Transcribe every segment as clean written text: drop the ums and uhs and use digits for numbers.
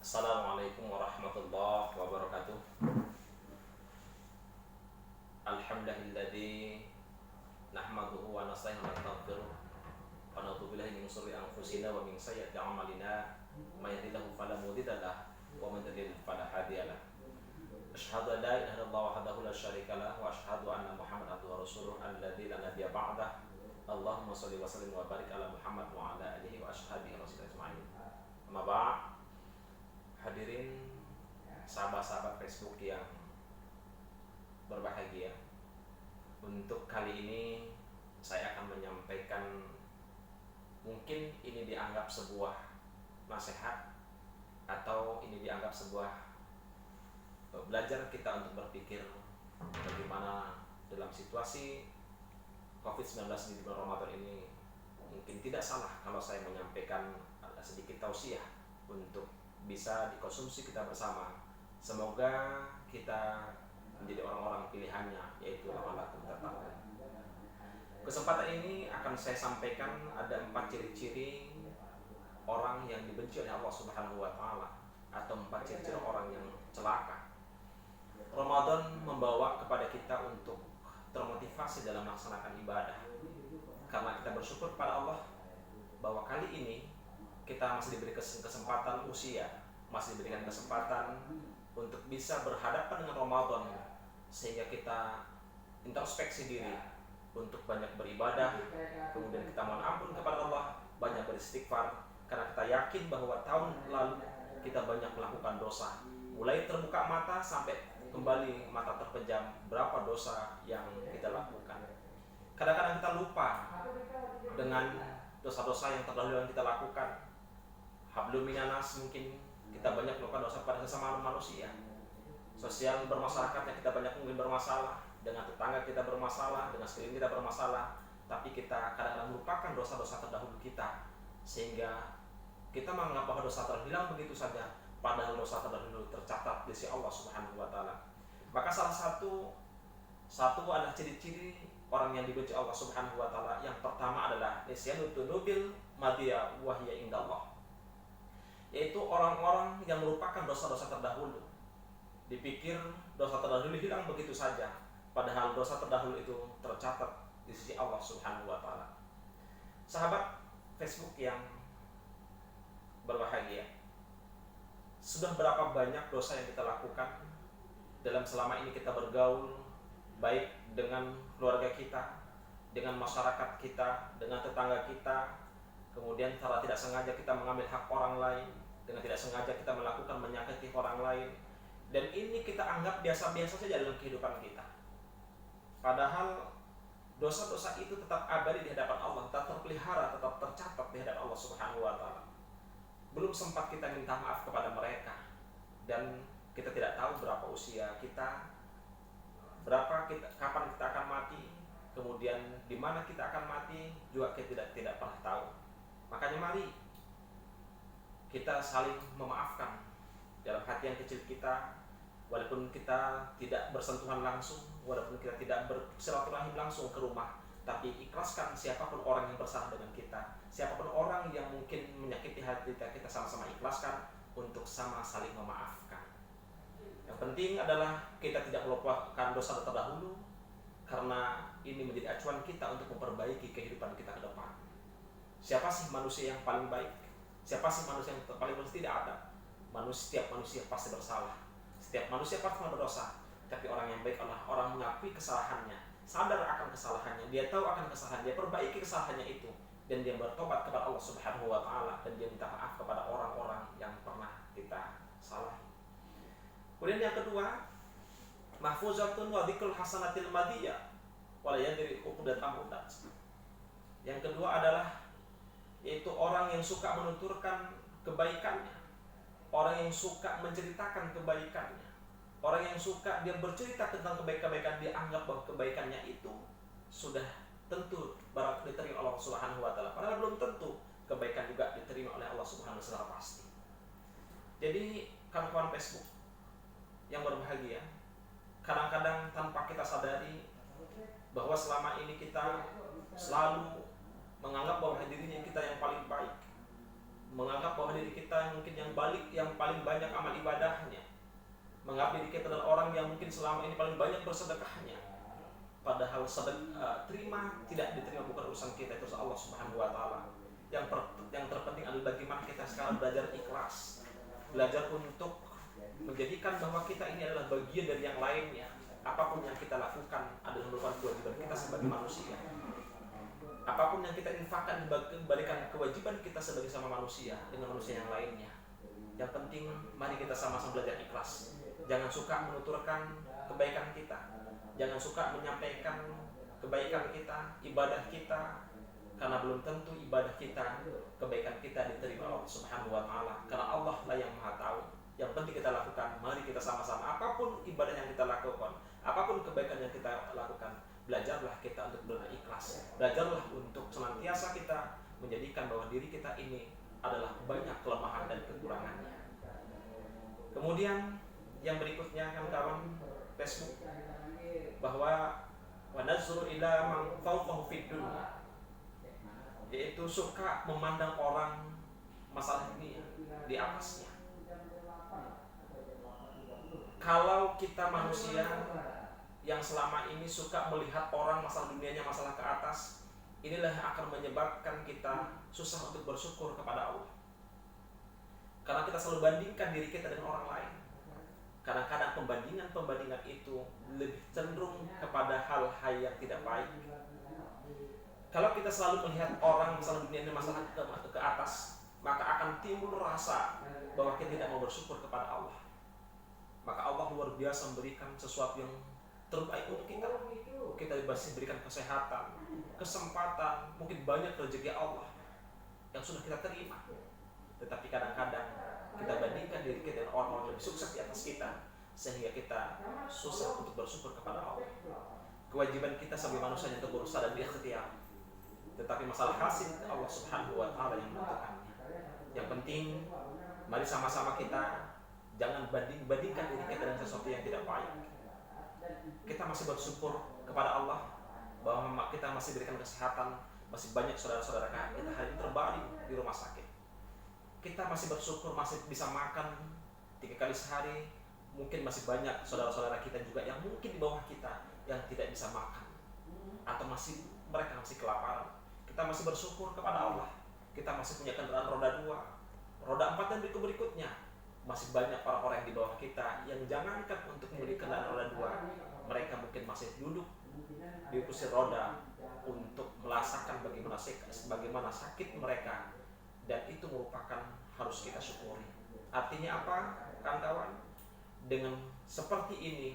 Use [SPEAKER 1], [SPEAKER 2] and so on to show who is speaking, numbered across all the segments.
[SPEAKER 1] Assalamualaikum warahmatullahi wabarakatuh. Alhamdulilladzi nahmaduhu wa nasta'inuhu wa nastaghfiruh wa na'udzu billahi min shururi anfusina wa min sayyiati a'malina may yahdihillahu fala mudilla lahu wa man yudlil fala hadiya lahu. Asyhadu an la ilaha illallah wahdahu la syarika lahu wa asyhadu anna Muhammadan abduhu wa rasuluhu alladzi la nabiyya ba'dah. Allahumma shalli wa sallim wa barik ala Muhammad wa ala alihi wa ashabihi ajma'in. Amma ba'd. Hadirin sahabat-sahabat Facebook yang berbahagia, untuk kali ini saya akan menyampaikan, mungkin ini dianggap sebuah nasihat atau ini dianggap sebuah belajar kita untuk berpikir bagaimana dalam situasi COVID-19 di bulan Ramadan ini. Mungkin tidak salah kalau saya menyampaikan sedikit tausiah untuk bisa dikonsumsi kita bersama. Semoga kita menjadi orang-orang pilihannya, yaitu la'allakum tattaqun. Kesempatan ini akan saya sampaikan ada 4 ciri-ciri orang yang dibenci oleh Allah Subhanahu wa taala, atau 4 ciri-ciri orang yang celaka. Ramadan membawa kepada kita untuk termotivasi dalam melaksanakan ibadah, karena kita bersyukur pada Allah bahwa kali ini kita masih diberi kesempatan usia, masih diberikan kesempatan untuk bisa berhadapan dengan Ramadan, sehingga kita introspeksi diri untuk banyak beribadah, kemudian kita mohon ampun kepada Allah, banyak beristighfar, karena kita yakin bahwa tahun lalu kita banyak melakukan dosa, mulai terbuka mata sampai kembali mata terpejam, berapa dosa yang kita lakukan. Kadang-kadang kita lupa dengan dosa-dosa yang terdahulu yang kita lakukan. Hablum minanas, mungkin kita banyak melakukan dosa pada sesama manusia. Sosial bermasyarakatnya kita banyak mungkin bermasalah, dengan tetangga kita bermasalah, dengan sekeliling kita bermasalah, tapi kita kadang-kadang melupakan dosa-dosa terdahulu kita, sehingga kita menganggap bahwa dosa terhilang begitu saja, padahal dosa terdahulu tercatat di sisi Allah Subhanahu wa taala. Maka salah satu adalah ciri-ciri orang yang dibenci Allah Subhanahu wa taala. Yang pertama adalah nisyanut dunubil madhiya wa hiya indallah, yaitu orang-orang yang melupakan dosa-dosa terdahulu. Dipikir dosa terdahulu hilang begitu saja, padahal dosa terdahulu itu tercatat di sisi Allah Subhanahu wa taala. Sahabat Facebook yang berbahagia, sudah berapa banyak dosa yang kita lakukan dalam selama ini kita bergaul, baik dengan keluarga kita, dengan masyarakat kita, dengan tetangga kita. Kemudian secara tidak sengaja kita mengambil hak orang lain, dengan tidak sengaja kita melakukan menyakiti orang lain, dan ini kita anggap biasa-biasa saja dalam kehidupan kita. Padahal dosa-dosa itu tetap abadi di hadapan Allah, tetap terpelihara, tetap tercatat di hadapan Allah Subhanahu wa taala. Belum sempat kita minta maaf kepada mereka, dan kita tidak tahu berapa usia kita, kapan kita akan mati, kemudian di mana kita akan mati juga kita tidak pernah tahu. Makanya mari kita saling memaafkan dalam hati yang kecil kita, walaupun kita tidak bersentuhan langsung, walaupun kita tidak bersilaturahim langsung ke rumah, tapi ikhlaskan siapapun orang yang bersalah dengan kita, siapapun orang yang mungkin menyakiti hati kita sama-sama ikhlaskan untuk sama saling memaafkan. Yang penting adalah kita tidak melupakan dosa terdahulu, karena ini menjadi acuan kita untuk memperbaiki kehidupan kita ke depan. Siapa sih manusia yang paling baik? Siapa sih manusia yang paling baik? Tidak ada. Setiap manusia pasti bersalah, setiap manusia pasti berdosa. Tapi orang yang baik adalah orang mengakui kesalahannya, sadar akan kesalahannya, dia tahu akan kesalahan, dia perbaiki kesalahannya itu, dan dia bertobat kepada Allah Subhanahu wa taala, dan dia minta maaf kepada orang-orang yang pernah kita salahi. Kemudian yang kedua, mahfuzatun wa dzikrul hasanatil madiyah wala yadri uqdatam udat. Yang kedua adalah yaitu orang yang suka menuturkan kebaikannya, orang yang suka menceritakan kebaikannya, orang yang suka dia bercerita tentang kebaikan-kebaikan, dia anggap bahwa kebaikannya itu sudah tentu barang diterima Allah Subhanahu wa taala, padahal belum tentu kebaikan juga diterima oleh Allah Subhanahu wa taala pasti. Jadi kawan-kawan Facebook yang berbahagia, kadang-kadang tanpa kita sadari bahwa selama ini kita selalu menganggap bahwa dirinya kita yang paling baik, menganggap bahwa diri kita mungkin yang paling banyak menganggap diri kita adalah orang yang mungkin selama ini paling banyak bersedekahnya, padahal terima tidak diterima bukan urusan kita, itu Allah Subhanahu wa taala. Yang terpenting adalah bagaimana kita sekarang belajar ikhlas, belajar untuk menjadikan bahwa kita ini adalah bagian dari yang lainnya. Apapun yang kita lakukan adalah merupakan kewajiban kita sebagai manusia. Apapun yang kita infakkan dibalikan kewajiban kita sebagai sama manusia dengan manusia yang lainnya. Yang penting mari kita sama-sama belajar ikhlas. Jangan suka menuturkan kebaikan kita, jangan suka menyampaikan kebaikan kita, ibadah kita, karena belum tentu ibadah kita, kebaikan kita diterima Allah Subhanahu wa taala. Karena Allah lah yang Maha tahu. Yang penting kita lakukan, mari kita sama-sama, apapun ibadah yang kita lakukan, apapun kebaikan yang kita lakukan, belajarlah kita untuk berikhlas. Belajarlah untuk senantiasa kita menjadikan bahwa diri kita ini adalah banyak kelemahan dan kekurangannya. Kemudian yang berikutnya kawan-kawan Facebook, bahwa wa nazru ila man fawqahu fid dunya, yaitu suka memandang orang masalah ini di atasnya. Kalau kita manusia yang selama ini suka melihat orang masalah dunianya, masalah ke atas, inilah yang akan menyebabkan kita susah untuk bersyukur kepada Allah. Karena kita selalu bandingkan diri kita dengan orang lain. Kadang-kadang pembandingan itu lebih cenderung kepada hal-hal yang tidak baik. Kalau kita selalu melihat orang masalah dunia ini, masalah ke atas, maka akan timbul rasa bahwa kita tidak mau bersyukur kepada Allah. Maka Allah luar biasa memberikan sesuatu yang terbaik untuk kita. Kita masih diberikan kesehatan, kesempatan, mungkin banyak rezeki Allah yang sudah kita terima. Tetapi kadang-kadang kita bandingkan diri kita dengan orang-orang lebih sukses di atas kita, sehingga kita susah untuk bersyukur kepada Allah. Kewajiban kita sebagai manusia untuk berusaha dan berikhtiar, tetapi masalah hasil Allah Subhanahu wa taala yang menentukannya. Yang penting mari sama-sama kita jangan bandingkan diri kita dengan sesuatu yang tidak baik. Kita masih bersyukur kepada Allah bahwa kita masih diberikan kesehatan, masih banyak saudara-saudara kita hari ini terbaring di rumah sakit. Kita masih bersyukur masih bisa makan 3 kali sehari. Mungkin masih banyak saudara-saudara kita juga yang mungkin di bawah kita yang tidak bisa makan, atau mereka masih kelaparan. Kita masih bersyukur kepada Allah. Kita masih punya kendaraan roda 2, roda 4 dan berikutnya. Masih banyak orang-orang yang di bawah kita yang jangankan untuk membeli kendaraan roda 2, mereka mungkin masih duduk di kursi roda untuk merasakan bagaimana sakit mereka, dan itu merupakan harus kita syukuri. Artinya apa, kawan-kawan? Dengan seperti ini,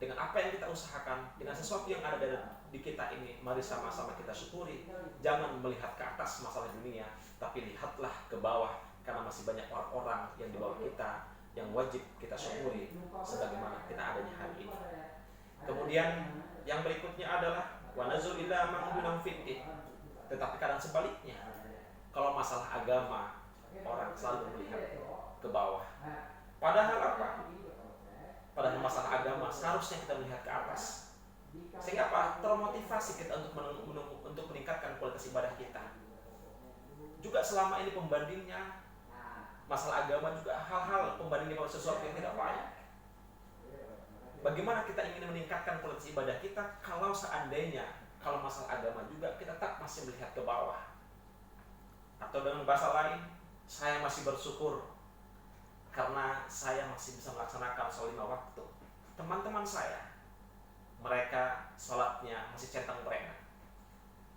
[SPEAKER 1] dengan apa yang kita usahakan, dengan sesuatu yang ada di kita ini, mari sama-sama kita syukuri. Jangan melihat ke atas masalah dunia, tapi lihatlah ke bawah, karena masih banyak orang-orang yang di bawah kita yang wajib kita syukuri sebagaimana kita adanya hari ini. Kemudian yang berikutnya adalah wa nazul ila man dunam fiddin. Tetapi kadang sebaliknya, kalau masalah agama orang selalu melihat ke bawah. Padahal apa? Padahal masalah agama seharusnya kita melihat ke atas. Sehingga apa? Termotivasi kita untuk meningkatkan kualitas ibadah kita. Juga selama ini pembandingnya masalah agama juga hal-hal pembandingnya pada sesuatu yang tidak baik. Bagaimana kita ingin meningkatkan kualitas ibadah kita kalau seandainya kalau masalah agama juga kita tak masih melihat ke bawah? Atau dengan bahasa lain, saya masih bersyukur karena saya masih bisa melaksanakan sholat 5 waktu. Teman-teman saya, mereka sholatnya masih centang perenang.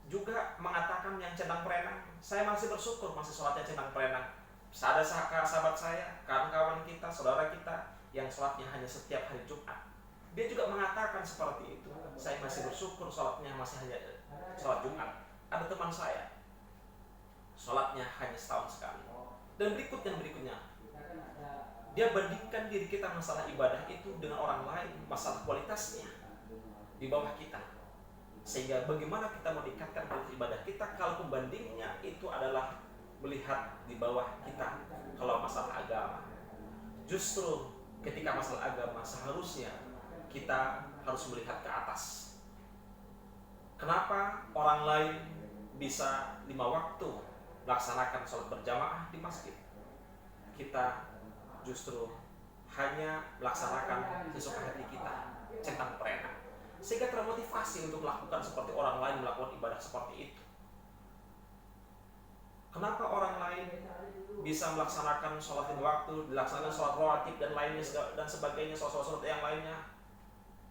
[SPEAKER 1] Juga mengatakan yang centang perenang, saya masih bersyukur masih sholatnya centang perenang. Ada sahabat saya, kawan-kawan kita, saudara kita yang sholatnya hanya setiap hari Jumat. Dia juga mengatakan seperti itu. Saya masih bersyukur sholatnya masih hanya sholat Jumat. Ada teman saya, sholatnya hanya setahun sekali. Dan berikutnya, dia bandingkan diri kita masalah ibadah itu dengan orang lain, masalah kualitasnya di bawah kita. Sehingga bagaimana kita meningkatkan kualitas ibadah kita kalau pembandingnya itu adalah melihat di bawah kita. Kalau masalah agama, justru ketika masalah agama seharusnya kita harus melihat ke atas. Kenapa orang lain bisa 5 waktu melaksanakan sholat berjamaah di masjid, kita justru hanya melaksanakan sesuka hati kita, centang perenang, sehingga termotivasi untuk melakukan seperti orang lain melakukan ibadah seperti itu. Kenapa orang lain bisa melaksanakan sholat di waktu, dilaksanakan sholat rawatib dan lainnya dan sebagainya, sholat yang lainnya?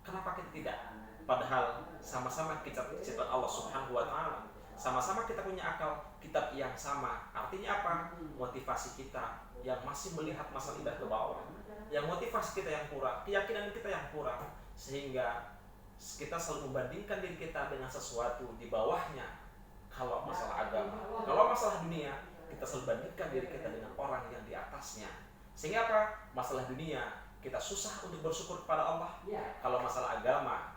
[SPEAKER 1] Kenapa kita tidak? Padahal sama-sama kita ciptaan Allah Subhanahu wa Ta'ala, sama-sama kita punya akal, kitab yang sama. Artinya apa? Motivasi kita yang masih melihat masalah ibadah ke bawah, yang motivasi kita yang kurang, keyakinan kita yang kurang, sehingga kita selalu membandingkan diri kita dengan sesuatu di bawahnya. Kalau masalah agama, kalau masalah dunia, kita selalu bandingkan diri kita dengan orang yang di atasnya. Sehingga apa? Masalah dunia kita susah untuk bersyukur kepada Allah. Kalau masalah agama,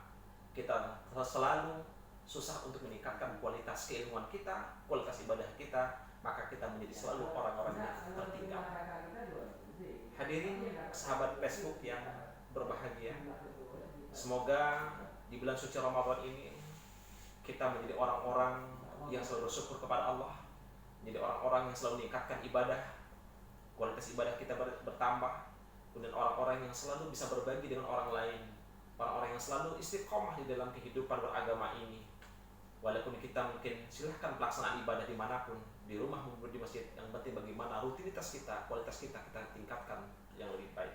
[SPEAKER 1] kita selalu susah untuk meningkatkan kualitas keilmuan kita, kualitas ibadah kita, maka kita menjadi selalu orang-orang yang tertinggal. Hadirin sahabat Facebook yang berbahagia, semoga di bulan suci Ramadan ini kita menjadi orang-orang yang selalu bersyukur kepada Allah, menjadi orang-orang yang selalu meningkatkan ibadah, kualitas ibadah kita bertambah, dan orang-orang yang selalu bisa berbagi dengan orang lain, orang-orang yang selalu istiqomah di dalam kehidupan beragama ini. Walaupun kita mungkin silahkan pelaksanaan ibadah dimanapun, di rumah maupun di masjid, yang penting bagaimana rutinitas kita, kualitas kita tingkatkan yang lebih baik.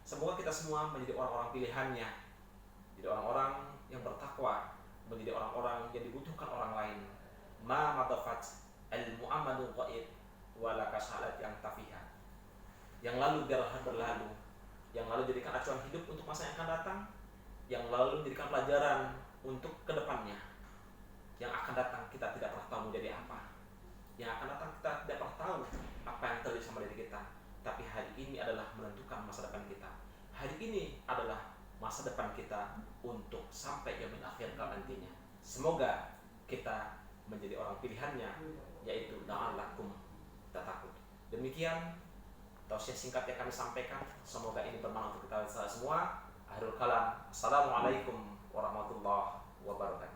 [SPEAKER 1] Semoga kita semua menjadi orang-orang pilihannya, jadi orang-orang yang bertakwa, menjadi orang-orang yang dibutuhkan orang lain. Ma matafat al-mu'amadu ghaib wala kasalat yang tafiha. Yang lalu biarlah berlalu, yang lalu jadikan acuan hidup untuk masa yang akan datang, yang lalu jadikan pelajaran untuk kedepannya. Yang akan datang kita tidak pernah tahu menjadi apa, yang akan datang kita tidak pernah tahu apa yang terjadi sama diri kita. Tapi hari ini adalah menentukan masa depan kita. Hari ini adalah masa depan kita untuk sampai yaumil akhir nantinya. Semoga kita menjadi orang pilihannya, yaitu la'allakum tattaqun. Demikian tausiah singkat yang kami sampaikan. Semoga ini bermanfaat untuk kita semua. Akhirul kalam. Assalamualaikum warahmatullahi wabarakatuh.